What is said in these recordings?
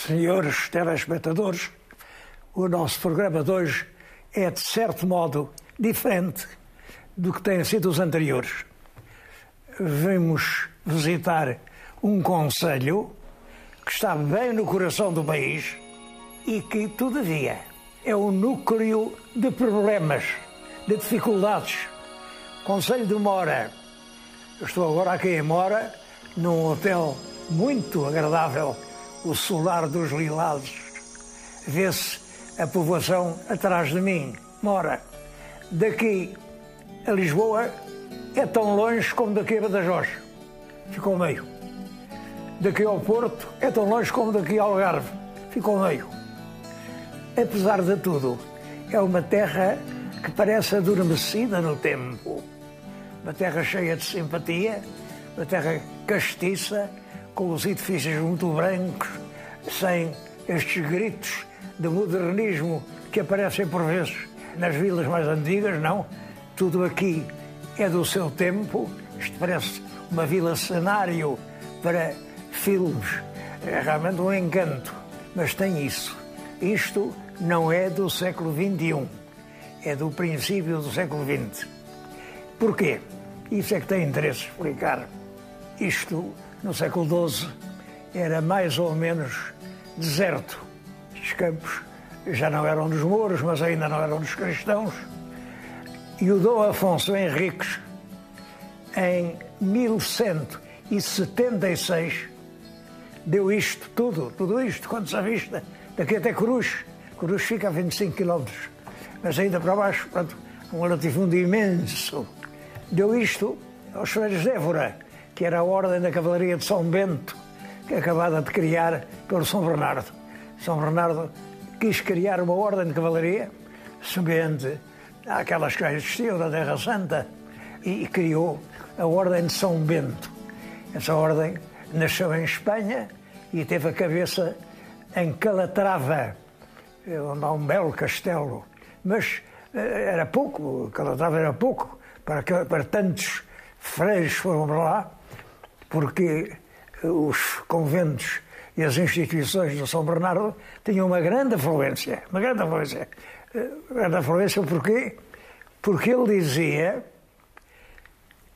Senhores telespectadores, o nosso programa de hoje é, de certo modo, diferente do que têm sido os anteriores. Vimos visitar um concelho que está bem no coração do país e que, todavia, é um núcleo de problemas, de dificuldades. Concelho de Mora. Eu estou agora aqui em Mora, num hotel muito agradável, o Solar dos Lilados. Vê-se a povoação atrás de mim, Mora. Daqui a Lisboa é tão longe como daqui a Badajoz. Ficou ao meio. Daqui ao Porto é tão longe como daqui ao Algarve. Ficou ao meio. Apesar de tudo, é uma terra que parece adormecida no tempo. Uma terra cheia de simpatia, uma terra castiça, com os edifícios muito brancos, sem estes gritos de modernismo que aparecem por vezes nas vilas mais antigas, não. Tudo aqui é do seu tempo. Isto parece uma vila cenário para filmes. É realmente um encanto. Mas tem isso. Isto não é do século XXI. É do princípio do século XX. Porquê? Isso é que tem interesse explicar. Isto, no século XII, era mais ou menos deserto. Os campos já não eram dos mouros, mas ainda não eram dos cristãos. E o Dom Afonso Henriques, em 1176, deu isto tudo isto, quando se avista, daqui até Cruz. Cruz fica a 25 km, mas ainda para baixo, portanto, um latifúndio imenso. Deu isto aos freiros de Évora, que era a ordem da cavalaria de São Bento, que é acabada de criar pelo São Bernardo. São Bernardo quis criar uma ordem de cavalaria, semelhante àquelas que já existiam na Terra Santa, e criou a Ordem de São Bento. Essa ordem nasceu em Espanha e teve a cabeça em Calatrava, onde há um belo castelo. Mas era pouco, Calatrava era pouco, para tantos freiros foram para lá, porque os conventos e as instituições do São Bernardo tinham uma grande afluência. Uma grande afluência. Grande afluência porquê? Porque ele dizia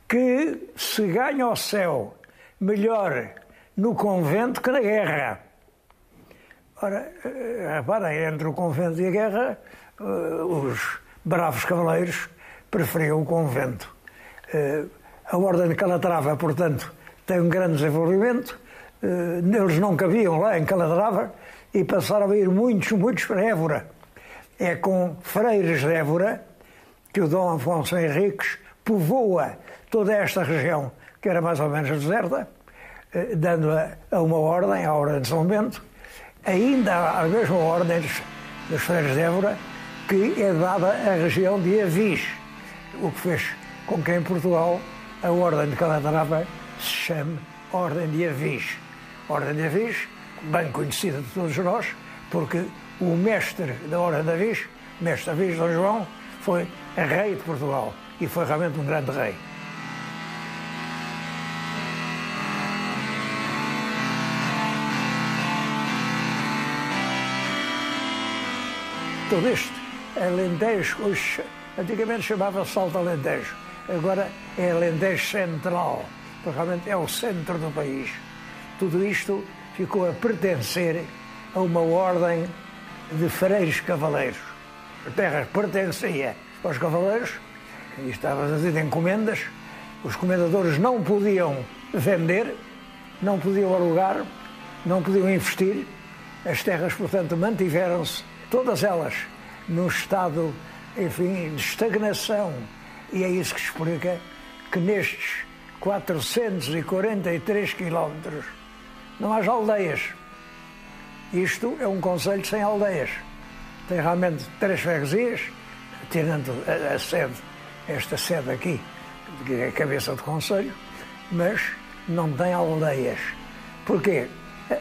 que se ganha o céu melhor no convento que na guerra. Ora, reparem, entre o convento e a guerra, os bravos cavaleiros preferiam o convento. A Ordem de Calatrava, portanto, tem um grande desenvolvimento. Eles não cabiam lá em Calatrava e passaram a ir muitos para Évora. É com freires de Évora que o Dom Afonso Henriques povoa toda esta região, que era mais ou menos deserta, dando a uma ordem, a Ordem de São Bento, ainda a mesma ordem dos freiros de Évora, que é dada à região de Avis, o que fez com que em Portugal a Ordem de Calatrava se chame Ordem de Avis. Ordem de Avis, bem conhecida de todos nós, porque o mestre da Ordem de Avis, mestre Avis Dom João, foi rei de Portugal e foi realmente um grande rei. Tudo isto, Alentejo, antigamente chamava-se Salto Alentejo, agora é Alentejo Central, porque realmente é o centro do país. Tudo isto ficou a pertencer a uma ordem de freiros cavaleiros. A terra pertencia aos cavaleiros, e estava fazido encomendas, os comendadores não podiam vender, não podiam alugar, não podiam investir, as terras, portanto, mantiveram-se, todas elas, num estado, enfim, de estagnação. E é isso que explica que nestes 443 quilómetros não haja aldeias. Isto é um concelho sem aldeias. Tem realmente 3 freguesias, tirando a sede, esta sede aqui, que é a cabeça do concelho, mas não tem aldeias. Porquê?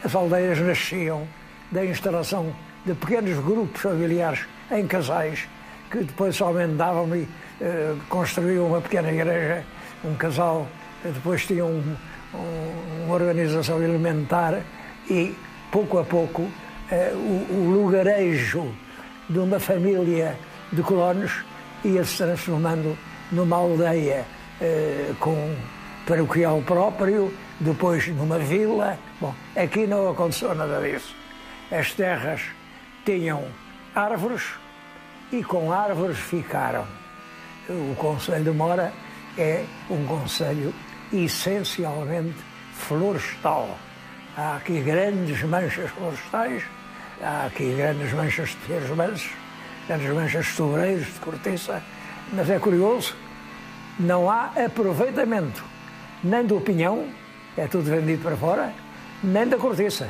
As aldeias nasciam da instalação de pequenos grupos familiares em casais, que depois se aumentavam e construíam uma pequena igreja, um casal, depois tinham uma organização elementar e pouco a pouco, o lugarejo de uma família de colonos ia se transformando numa aldeia com paroquial próprio, depois numa vila. Bom, aqui não aconteceu nada disso. As terras tinham árvores e com árvores ficaram. O concelho de Mora é um concelho essencialmente florestal. Há aqui grandes manchas florestais, há aqui grandes manchas de pinheiros mansos, grandes manchas de sobreiros, de cortiça, mas é curioso, não há aproveitamento nem do pinhão, é tudo vendido para fora, nem da cortiça.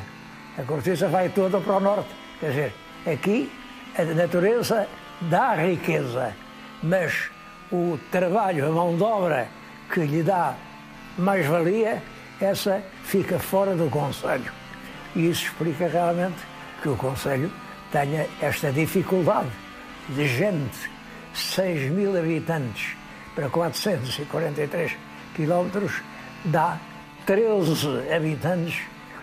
A cortiça vai toda para o norte. Quer dizer, aqui a natureza dá riqueza, mas o trabalho, a mão de obra que lhe dá mais-valia, essa fica fora do concelho. E isso explica realmente que o concelho tenha esta dificuldade de gente, 6.000 habitantes para 443 quilómetros, dá 13 habitantes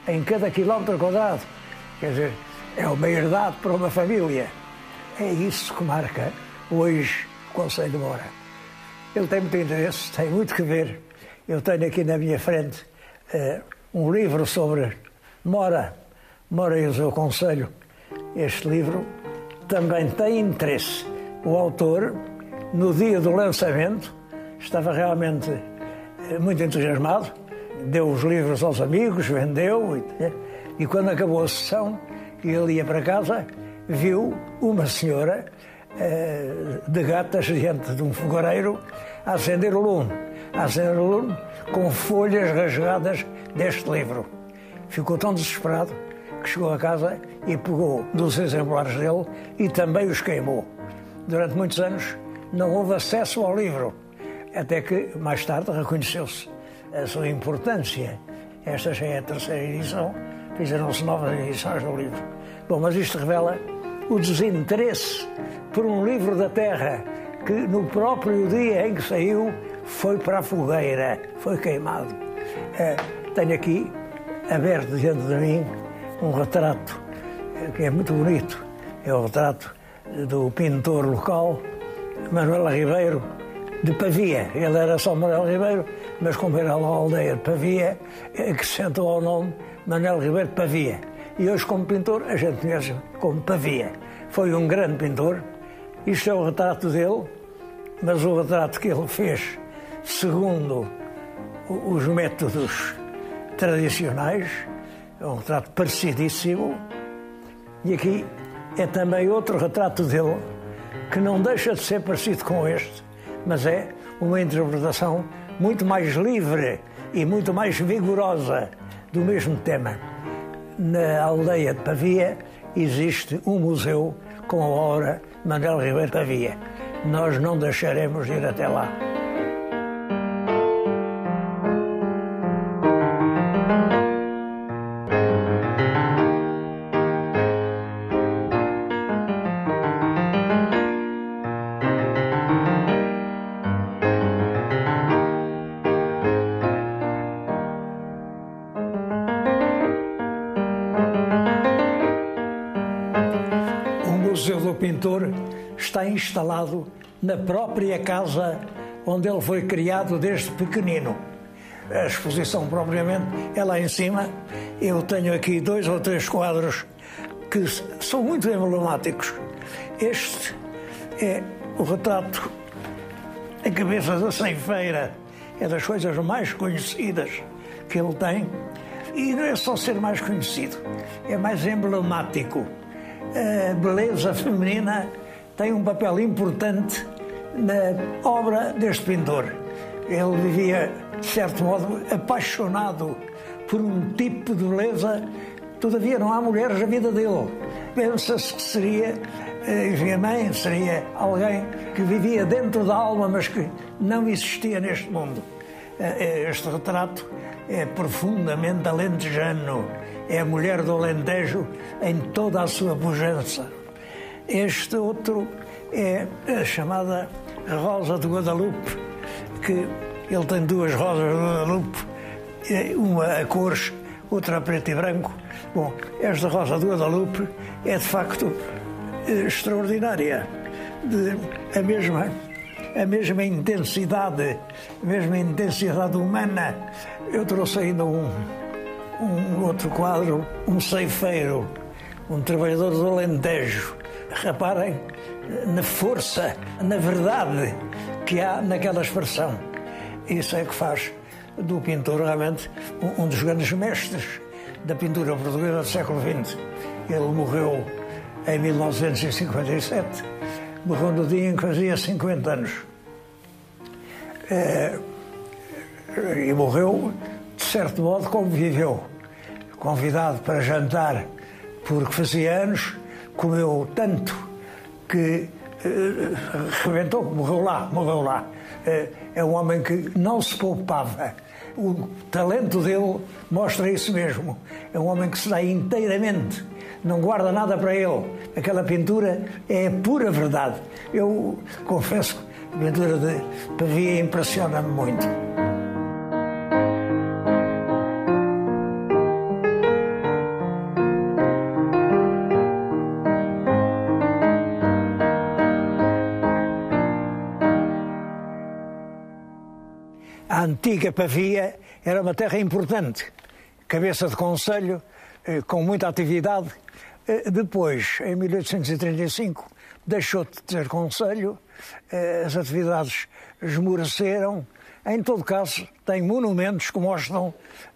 em cada quilómetro quadrado. Quer dizer, é uma herdade para uma família. É isso que marca hoje o concelho de Mora. Ele tem muito interesse, tem muito que ver. Eu tenho aqui na minha frente um livro sobre Mora e o seu concelho. Este livro também tem interesse. O autor, no dia do lançamento, estava realmente muito entusiasmado, deu os livros aos amigos, vendeu, e quando acabou a sessão, ele ia para casa, viu uma senhora de gatas diante de um fogareiro a acender o lume com folhas rasgadas deste livro. Ficou tão desesperado que chegou a casa e pegou 2 exemplares dele e também os queimou. Durante muitos anos não houve acesso ao livro, até que mais tarde reconheceu-se a sua importância. Esta já é a 3ª edição, fizeram-se novas edições do livro. Bom, mas isto revela o desinteresse por um livro da terra que no próprio dia em que saiu foi para a fogueira, foi queimado. Tenho aqui, aberto diante de mim, um retrato que é muito bonito. É o retrato do pintor local, Manuel Ribeiro, de Pavia. Ele era só Manuel Ribeiro, mas como era lá a aldeia de Pavia, acrescentou ao nome Manuel Ribeiro de Pavia. E hoje, como pintor, a gente conhece como Pavia. Foi um grande pintor. Isto é o retrato dele, mas o retrato que ele fez segundo os métodos tradicionais. É um retrato parecidíssimo. E aqui é também outro retrato dele, que não deixa de ser parecido com este, mas é uma interpretação muito mais livre e muito mais vigorosa do mesmo tema. Na aldeia de Pavia existe um museu com a obra Manuel Ribeiro de Pavia. Nós não deixaremos de ir até lá. O Museu do Pintor está instalado na própria casa onde ele foi criado desde pequenino. A exposição propriamente é lá em cima. Eu tenho aqui 2 ou 3 quadros que são muito emblemáticos. Este é o retrato da cabeça da ceifeira. É das coisas mais conhecidas que ele tem. E não é só ser mais conhecido, é mais emblemático. A beleza feminina tem um papel importante na obra deste pintor. Ele vivia, de certo modo, apaixonado por um tipo de beleza. Todavia não há mulheres na vida dele. Pensa-se que seria mãe, seria alguém que vivia dentro da alma, mas que não existia neste mundo. Este retrato é profundamente alentejano. É a mulher do Alentejo em toda a sua pujança. Este outro é a chamada Rosa de Guadalupe, que ele tem 2 rosas de Guadalupe, uma a cores, outra a preto e branco. Bom, esta Rosa do Guadalupe é de facto extraordinária. A mesma intensidade humana. Eu trouxe ainda um outro quadro, um ceifeiro, um trabalhador do Alentejo. Reparem na força, na verdade que há naquela expressão. Isso é que faz do pintor realmente um dos grandes mestres da pintura portuguesa do século XX. Ele morreu em 1957, morreu no dia em que fazia 50 anos. E morreu, de certo modo, como viveu. Convidado para jantar porque fazia anos, comeu tanto que rebentou, morreu lá. É um homem que não se poupava. O talento dele mostra isso mesmo. É um homem que se dá inteiramente, não guarda nada para ele. Aquela pintura é pura verdade. Eu confesso que a pintura de Pavia impressiona-me muito. A antiga Pavia era uma terra importante, cabeça de concelho, com muita atividade. Depois, em 1835, deixou de ter concelho, as atividades esmoreceram. Em todo caso, tem monumentos que mostram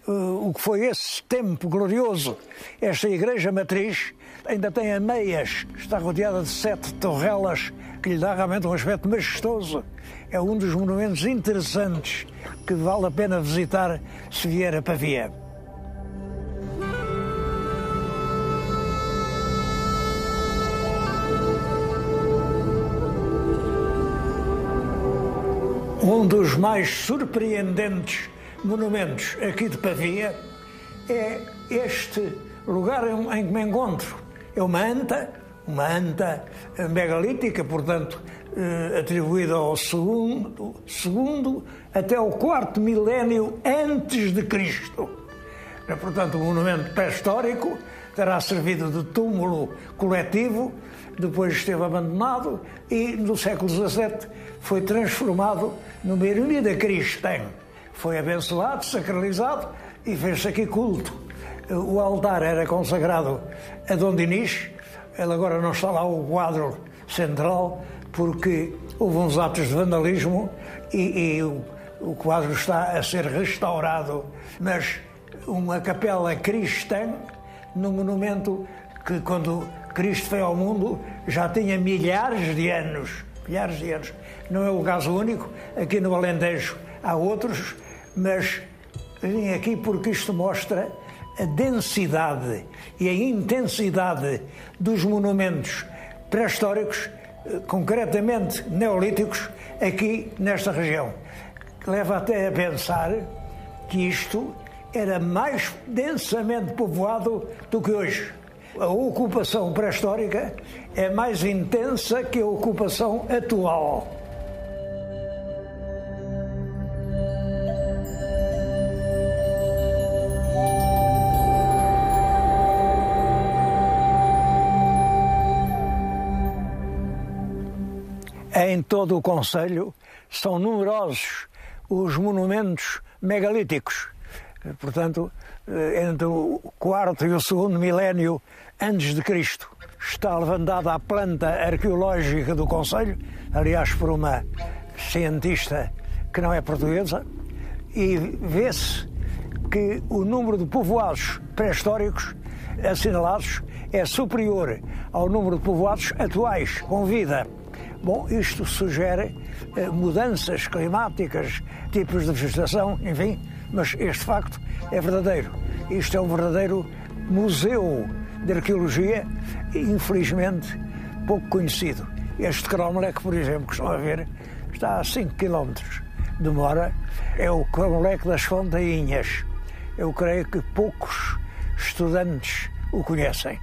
o que foi esse tempo glorioso. Esta igreja matriz ainda tem a meias, está rodeada de 7 torrelas, que lhe dá realmente um aspecto majestoso. É um dos monumentos interessantes que vale a pena visitar se vier a Pavia. Um dos mais surpreendentes monumentos aqui de Pavia é este lugar em que me encontro. É uma anta megalítica, portanto, atribuída ao segundo até ao 4º milénio antes de Cristo. É, portanto, um monumento pré-histórico, terá servido de túmulo coletivo, depois esteve abandonado e no século XVII foi transformado numa ermida cristã. Foi abençoado, sacralizado e fez-se aqui culto. O altar era consagrado a Dom Dinis. Ele agora não está lá o quadro central porque houve uns atos de vandalismo e o quadro está a ser restaurado. Mas uma capela cristã num monumento que, quando Cristo veio ao mundo, já tinha milhares de anos. Não é o caso único. Aqui no Alentejo há outros, mas vim aqui porque isto mostra a densidade e a intensidade dos monumentos pré-históricos, concretamente neolíticos, aqui nesta região. Leva até a pensar que isto era mais densamente povoado do que hoje. A ocupação pré-histórica é mais intensa que a ocupação atual. Em todo o concelho são numerosos os monumentos megalíticos. Portanto, entre o 4º e o 2º milénio antes de Cristo está levantada a planta arqueológica do concelho, aliás por uma cientista que não é portuguesa, e vê-se que o número de povoados pré-históricos assinalados é superior ao número de povoados atuais com vida. Bom, isto sugere mudanças climáticas, tipos de vegetação, enfim, mas este facto é verdadeiro. Isto é um verdadeiro museu de arqueologia, infelizmente pouco conhecido. Este Cromlech, por exemplo, que estão a ver, está a 5 km de Mora, é o Cromlech das Fontainhas. Eu creio que poucos estudantes o conhecem.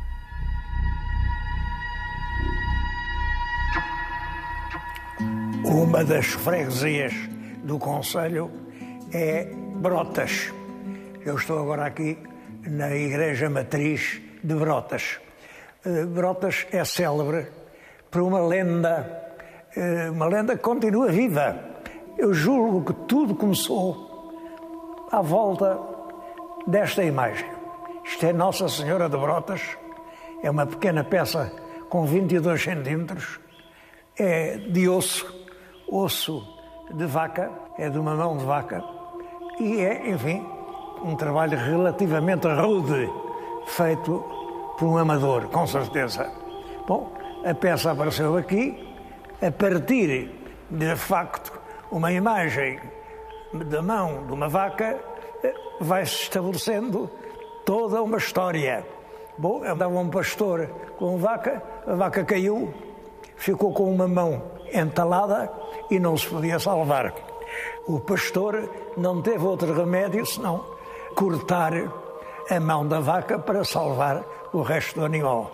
Uma das freguesias do concelho é Brotas. Eu estou agora aqui na Igreja Matriz de Brotas. Brotas é célebre por uma lenda que continua viva. Eu julgo que tudo começou à volta desta imagem. Isto é Nossa Senhora de Brotas, é uma pequena peça com 22 centímetros, é de osso de vaca, é de uma mão de vaca, e é, enfim, um trabalho relativamente rude, feito por um amador, com certeza. Bom, a peça apareceu aqui, a partir de facto uma imagem da mão de uma vaca, vai-se estabelecendo toda uma história. Bom, andava um pastor com a vaca caiu, ficou com uma mão entalada e não se podia salvar. O pastor não teve outro remédio senão cortar a mão da vaca para salvar o resto do animal.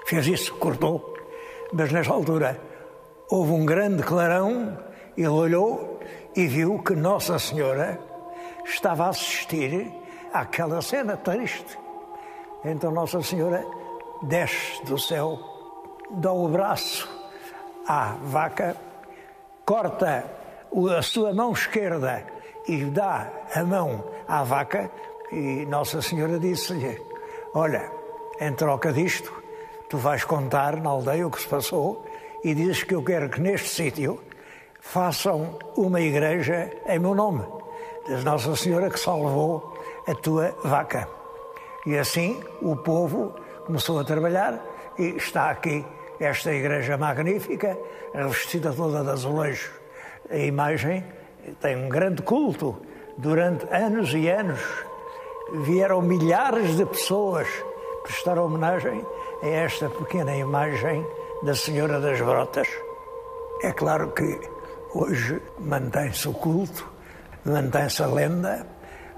Fez isso, cortou, mas nesta altura houve um grande clarão, ele olhou e viu que Nossa Senhora estava a assistir àquela cena triste. Então Nossa Senhora desce do céu, dá o braço à vaca, corta a sua mão esquerda e dá a mão à vaca, e Nossa Senhora disse-lhe: olha, em troca disto, tu vais contar na aldeia o que se passou e dizes que eu quero que neste sítio façam uma igreja em meu nome. Diz Nossa Senhora que salvou a tua vaca. E assim o povo começou a trabalhar e está aqui esta igreja magnífica, revestida toda de azulejos. A imagem tem um grande culto. Durante anos e anos vieram milhares de pessoas prestar homenagem a esta pequena imagem da Senhora das Brotas. É claro que hoje mantém-se o culto, mantém-se a lenda.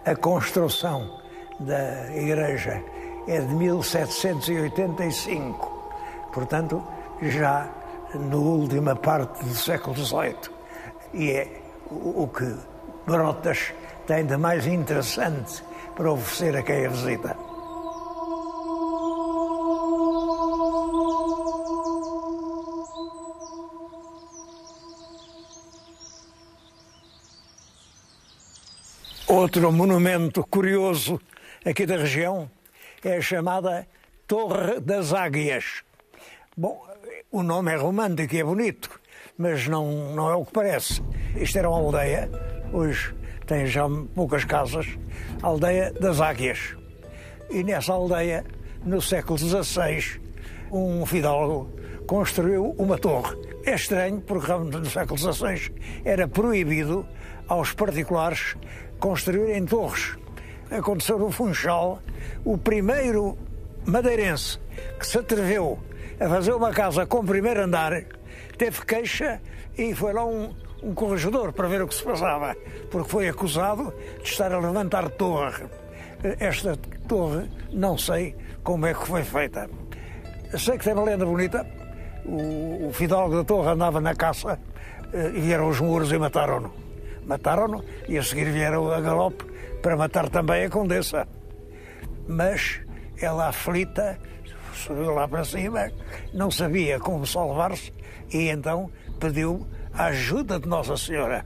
A construção da igreja é de 1785, portanto, já na última parte do século XVIII. E é o que Brotas tem de mais interessante para oferecer a quem a visita. Outro monumento curioso aqui da região é a chamada Torre das Águias. Bom, o nome é romântico e é bonito, mas não é o que parece. Isto era uma aldeia, hoje tem já poucas casas, a aldeia das Águias. E nessa aldeia, no século XVI, um fidalgo construiu uma torre. É estranho, porque no século XVI era proibido aos particulares construírem torres. Aconteceu no Funchal, o primeiro madeirense que se atreveu a fazer uma casa com o primeiro andar, teve queixa e foi lá um corregedor para ver o que se passava, porque foi acusado de estar a levantar torre. Esta torre, não sei como é que foi feita. Sei que tem uma lenda bonita. O fidalgo da torre andava na caça e vieram os mouros e mataram-no. Mataram-no e a seguir vieram a galope para matar também a condessa. Mas ela, aflita, subiu lá para cima, não sabia como salvar-se e então pediu a ajuda de Nossa Senhora.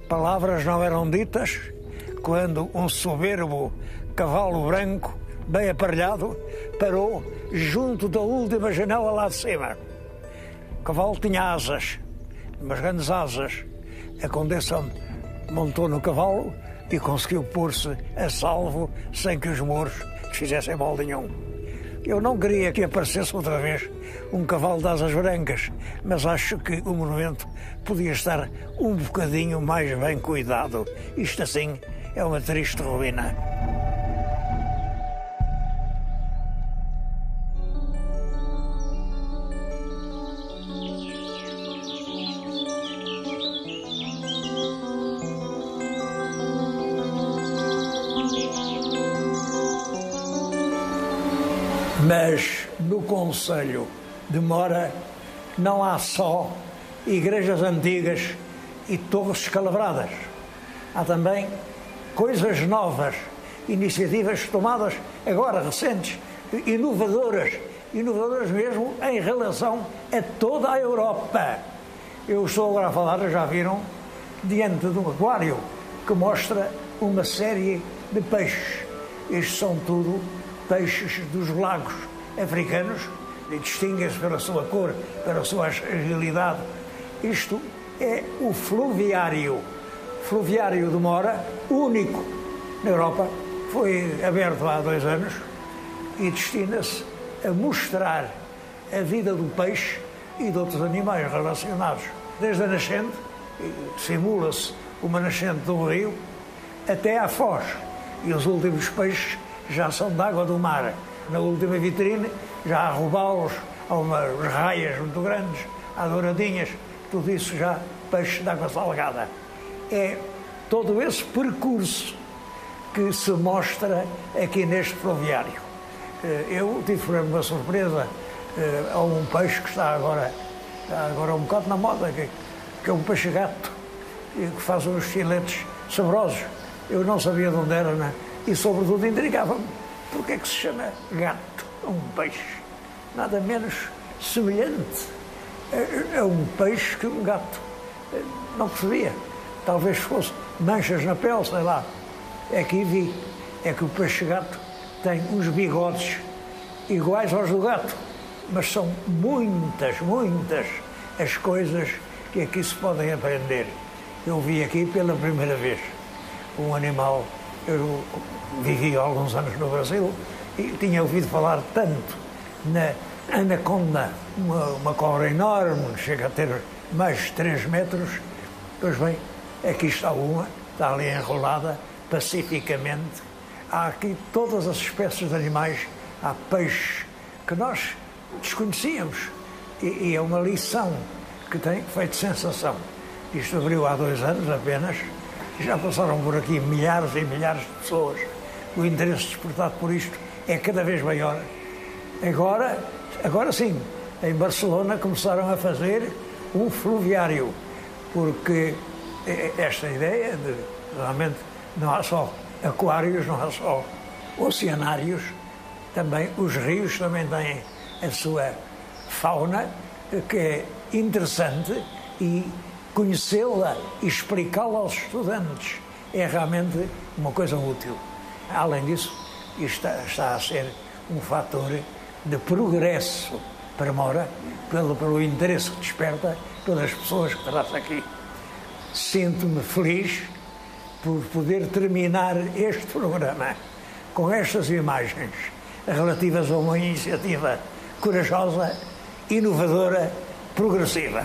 Palavras não eram ditas quando um soberbo cavalo branco, bem aparelhado, parou junto da última janela lá de cima. O cavalo tinha asas, umas grandes asas. A condessa montou no cavalo e conseguiu pôr-se a salvo sem que os mouros fizessem mal nenhum. Eu não queria que aparecesse outra vez um cavalo de asas brancas, mas acho que o monumento podia estar um bocadinho mais bem cuidado. Isto assim é uma triste ruína. Mas no concelho de Mora não há só igrejas antigas e torres escalabradas. Há também coisas novas iniciativas tomadas agora, recentes, inovadoras mesmo em relação a toda a Europa. Eu estou agora a falar, já viram, diante de um aquário que mostra uma série de peixes. Estes são tudo peixes dos lagos africanos e distinguem-se pela sua cor, pela sua agilidade. Isto é o fluviário de Mora, único na Europa, foi aberto há 2 anos e destina-se a mostrar a vida do peixe e de outros animais relacionados, desde a nascente, simula-se uma nascente de um rio, até à foz. E os últimos peixes já são de água do mar. Na última vitrine já há robalos, há umas raias muito grandes, há douradinhas, tudo isso já peixe de água salgada. É todo esse percurso que se mostra aqui neste fluviário. Eu tive uma surpresa a um peixe que está agora um bocado na moda, que é um peixe-gato, que faz uns filetes saborosos. Eu não sabia de onde era, né? E sobretudo intrigava-me. Porque é que se chama gato a um peixe? Nada menos semelhante a um peixe que um gato. Não percebia. Talvez fosse manchas na pele, sei lá. É que vi. É que o peixe-gato tem uns bigodes iguais aos do gato. Mas são muitas as coisas que aqui se podem aprender. Eu vi aqui pela primeira vez um animal. Eu vivi há alguns anos no Brasil e tinha ouvido falar tanto na anaconda, uma cobra enorme, que chega a ter mais de 3 metros. Pois bem, aqui está uma, está ali enrolada pacificamente. Há aqui todas as espécies de animais, há peixes que nós desconhecíamos e é uma lição que tem feito sensação. Isto abriu há 2 anos apenas. Já passaram por aqui milhares e milhares de pessoas. O interesse despertado por isto é cada vez maior. Agora sim, em Barcelona começaram a fazer um fluviário, porque esta ideia de realmente não há só aquários, não há só oceanários, também os rios também têm a sua fauna, que é interessante, e conhecê-la e explicá-la aos estudantes é realmente uma coisa útil. Além disso, isto está a ser um fator de progresso para Mora, pelo interesse que desperta pelas pessoas que traz aqui. Sinto-me feliz por poder terminar este programa com estas imagens relativas a uma iniciativa corajosa, inovadora, progressiva.